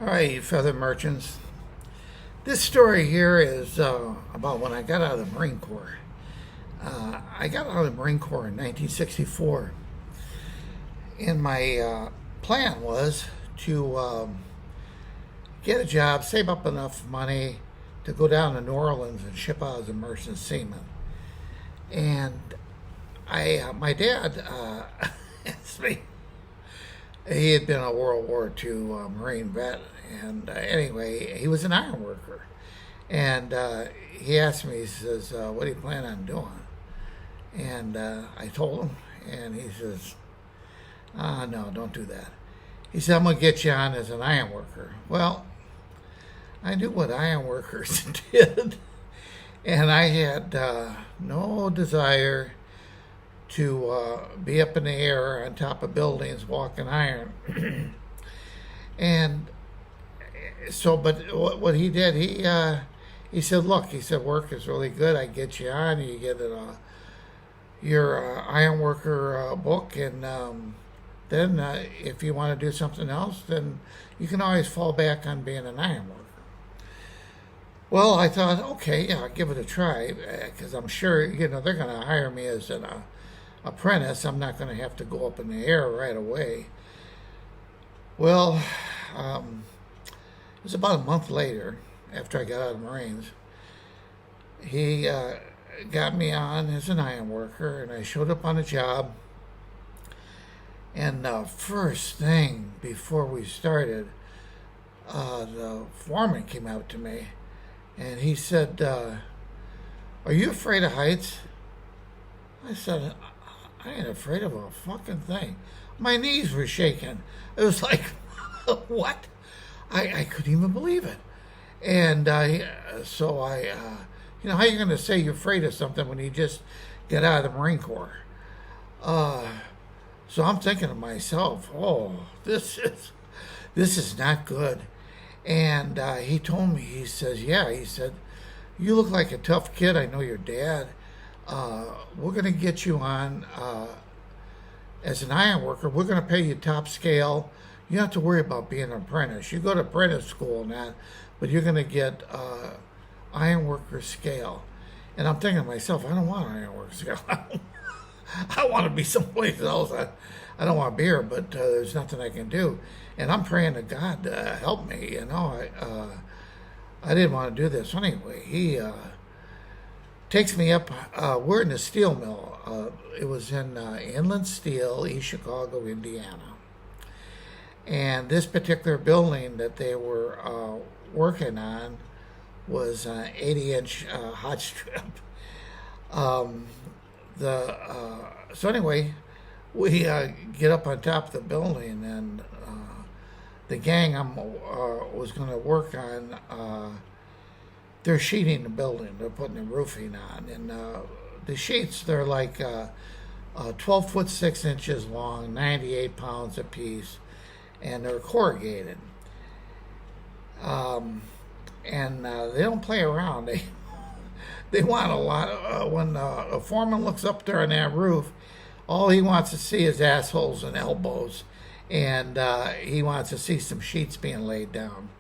All right, you feather merchants. This story here is about when I got out of the Marine Corps. I got out of the Marine Corps in 1964, and my plan was to get a job, save up enough money to go down to New Orleans and ship out as a merchant seaman. And my dad asked me. He had been a World War II Marine vet, and anyway, he was an iron worker. And he asked me, he says, "What do you plan on doing?" And I told him, and he says, "No, don't do that." He said, "I'm going to get you on as an iron worker." Well, I knew what iron workers did, and I had no desire to be up in the air on top of buildings walking iron. And so, but what he did, he said, "Look," he said, "work is really good. I get you on. You get your iron worker book, and then if you want to do something else, then you can always fall back on being an iron worker." Well, I thought, okay, yeah, I'll give it a try, because I'm sure they're going to hire me as an apprentice. I'm not going to have to go up in the air right away. Well, it was about a month later, after I got out of the Marines, he got me on as an iron worker, and I showed up on a job. And the first thing before we started, the foreman came out to me, and he said, "Are you afraid of heights?" I said, "I ain't afraid of a fucking thing." My knees were shaking. It was like, what? I couldn't even believe it. And so how are you going to say you're afraid of something when you just get out of the Marine Corps? So I'm thinking to myself, oh, this is not good. And he told me, he says, yeah, he said, "You look like a tough kid. I know your dad. We're going to get you on as an iron worker. We're going to pay you top scale. You don't have to worry about being an apprentice. You go to apprentice school and that, but you're going to get iron worker scale." And I'm thinking to myself, I don't want iron worker scale. I want to be someplace else. I don't want to be here, but there's nothing I can do. And I'm praying to God to help me. I didn't want to do this anyway. He takes me up. We're in the steel mill. It was in Inland Steel, East Chicago, Indiana. And this particular building that they were working on was an 80-inch hot strip. So anyway, we get up on top of the building, and the gang was going to work on. They're sheeting the building. They're putting the roofing on, and the sheets, they're like 12 foot 6 inches long, 98 pounds a piece, and they're corrugated. And they don't play around. They want a lot. When a foreman looks up there on that roof, all he wants to see is assholes and elbows, and he wants to see some sheets being laid down.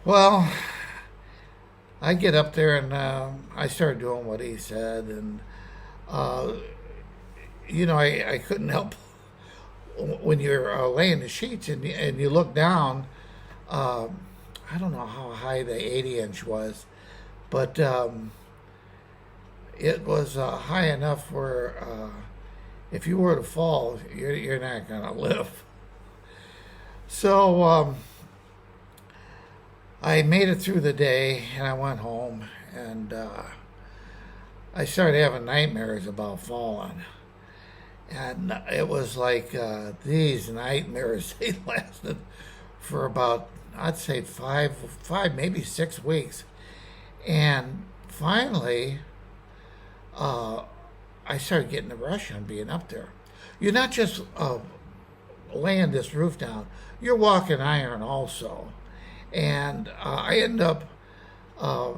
Well, I get up there, and I start doing what he said, and I couldn't help when you're laying the sheets and you look down. I don't know how high the 80-inch was, but it was high enough where if you were to fall, you're not going to live. So I made it through the day, and I went home, and I started having nightmares about falling. And it was like these nightmares, they lasted for about, I'd say five, maybe 6 weeks. And finally, I started getting a rush on being up there. You're not just laying this roof down, you're walking iron also. And I end up, they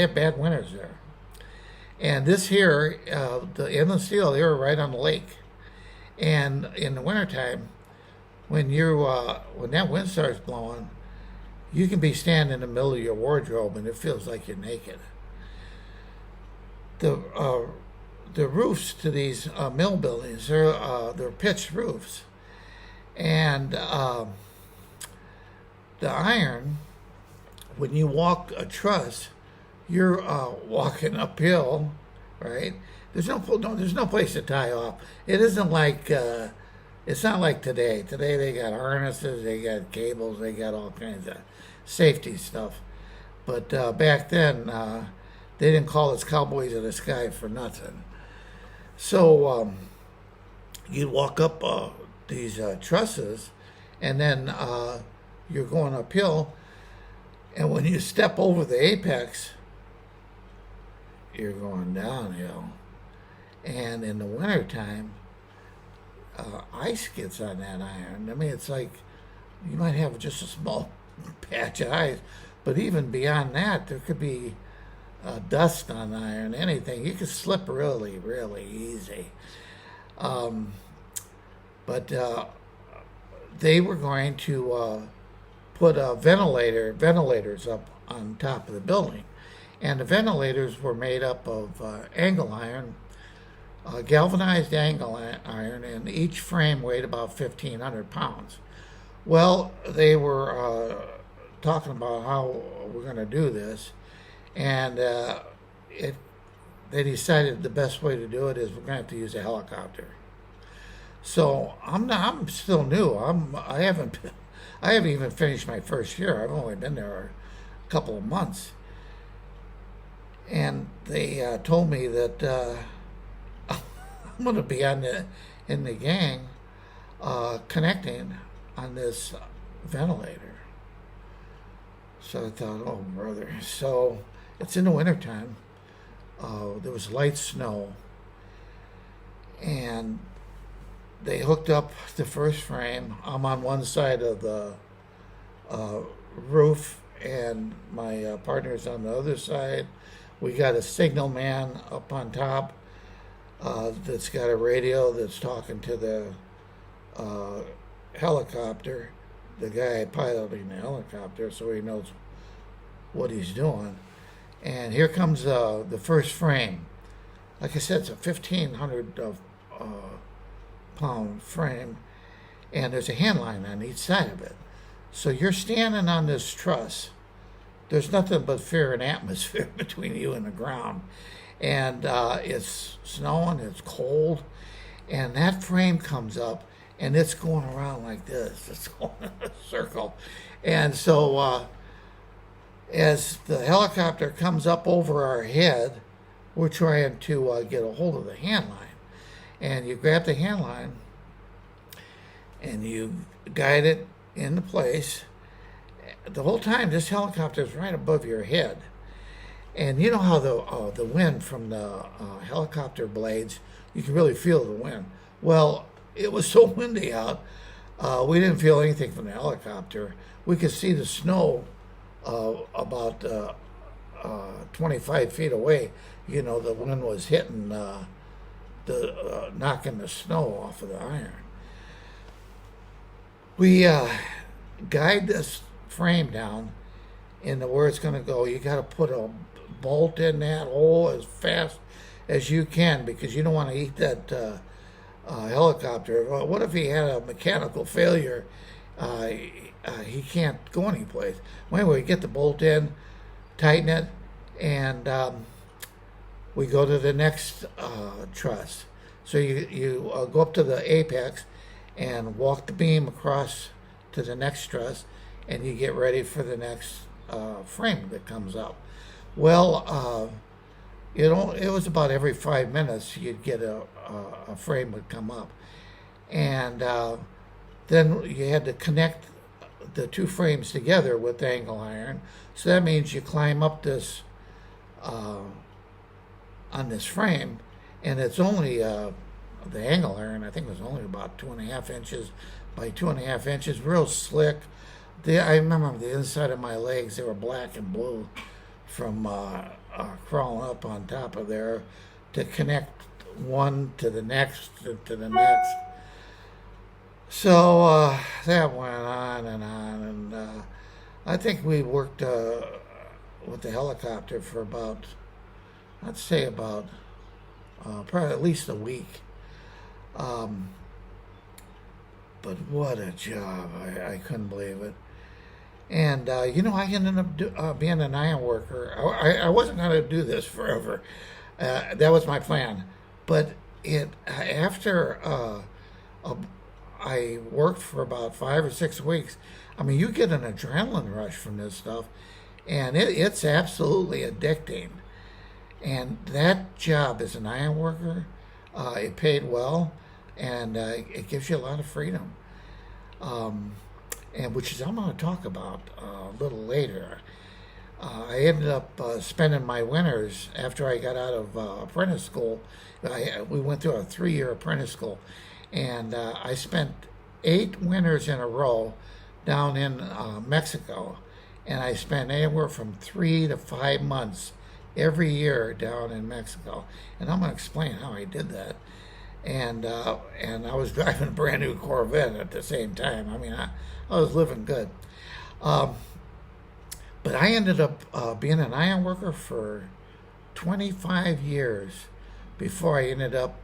have bad winters there. And this here, the Inland Steel, they were right on the lake. And in the wintertime, when that wind starts blowing, you can be standing in the middle of your wardrobe and it feels like you're naked. The the roofs to these mill buildings, they're pitched roofs, and the iron, when you walk a truss, you're walking uphill, right? There's no place to tie off. It isn't like it's not like today. Today they got harnesses, they got cables, they got all kinds of safety stuff. But back then, they didn't call us cowboys of the sky for nothing. So you'd walk up these trusses, and then you're going uphill. And when you step over the apex, you're going downhill. And in the wintertime, ice gets on that iron. I mean, it's like you might have just a small patch of ice, but even beyond that, there could be dust on iron, anything. You could slip really, really easy. But they were going to put ventilators up on top of the building. And the ventilators were made up of angle iron, galvanized angle iron, and each frame weighed about 1,500 pounds. Well, they were talking about how we're going to do this, and they decided the best way to do it is we're going to have to use a helicopter. So I'm still new. I haven't even finished my first year. I've only been there a couple of months, and they told me that I'm going to be in the gang connecting on this ventilator. So I thought, oh brother. So it's in the wintertime. There was light snow, and they hooked up the first frame. I'm on one side of the roof, and my partner's on the other side. We got a signal man up on top that's got a radio that's talking to the helicopter, the guy piloting the helicopter, so he knows what he's doing. And here comes the first frame. Like I said, it's a 1,500 pound frame, and there's a hand line on each side of it. So you're standing on this truss. There's nothing but fear and atmosphere between you and the ground. And it's snowing, it's cold, and that frame comes up, and it's going around like this. It's going in a circle. And so as the helicopter comes up over our head, we're trying to get a hold of the hand line. And you grab the hand line, and you guide it into place. The whole time, this helicopter is right above your head. And you know how the wind from the helicopter blades, you can really feel the wind. Well, it was so windy out, we didn't feel anything from the helicopter. We could see the snow about 25 feet away. You know, the wind was hitting, knocking the snow off of the iron. We guide this frame down into where it's going to go. You got to put a bolt in that hole as fast as you can, because you don't want to eat that helicopter. What if he had a mechanical failure? He can't go anyplace. Well, anyway, get the bolt in, tighten it, and we go to the next truss. So you go up to the apex and walk the beam across to the next truss, and you get ready for the next frame that comes up. Well, it was about every 5 minutes you'd get a frame would come up, and then you had to connect the two frames together with angle iron. So that means you climb up this on this frame, and it's only the angle iron, I think, was only about 2.5 inches by 2.5 inches, real slick. I remember the inside of my legs, they were black and blue from crawling up on top of there to connect one to the next to the next. So that went on, and I think we worked with the helicopter for about, I'd say about probably at least a week. Um, but what a job! I couldn't believe it. And I ended up being an iron worker. I wasn't going to do this forever. That was my plan. But it after a, I worked for about 5 or 6 weeks. I mean, you get an adrenaline rush from this stuff, and it's absolutely addicting. And that job as an iron worker, it paid well, and it gives you a lot of freedom. Um, and which is I'm going to talk about a little later. I ended up spending my winters after I got out of apprentice school. We went through a 3-year apprentice school, and I spent 8 winters in a row down in Mexico, and I spent anywhere from 3 to 5 months every year down in Mexico. And I'm going to explain how I did that. And I was driving a brand new Corvette at the same time. I mean, I was living good. Um, but I ended up being an iron worker for 25 years before I ended up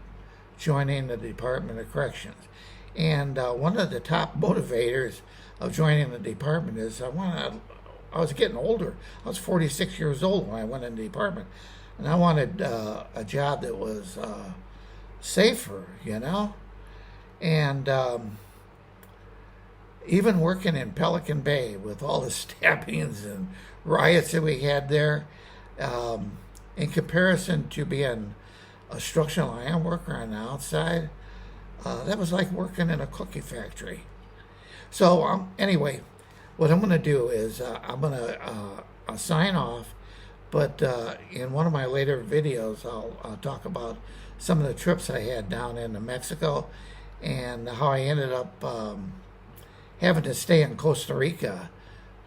joining the Department of Corrections. And one of the top motivators of joining the department is I was getting older. I was 46 years old when I went in the department, and I wanted a job that was safer, And even working in Pelican Bay with all the stabbings and riots that we had there, in comparison to being a structural iron worker on the outside, that was like working in a cookie factory. So anyway, what I'm going to do is I'm going to sign off, but in one of my later videos, I'll talk about some of the trips I had down into Mexico and how I ended up having to stay in Costa Rica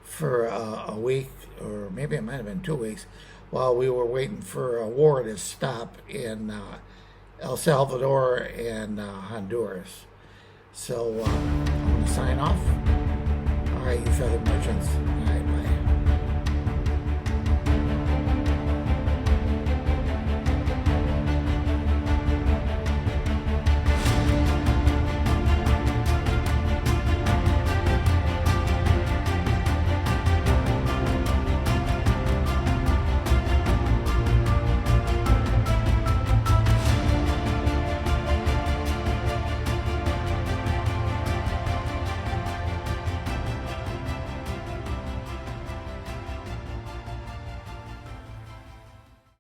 for a week, or maybe it might have been 2 weeks, while we were waiting for a war to stop in El Salvador and Honduras. So I'm going to sign off. All right, you feather merchants. All right, bye.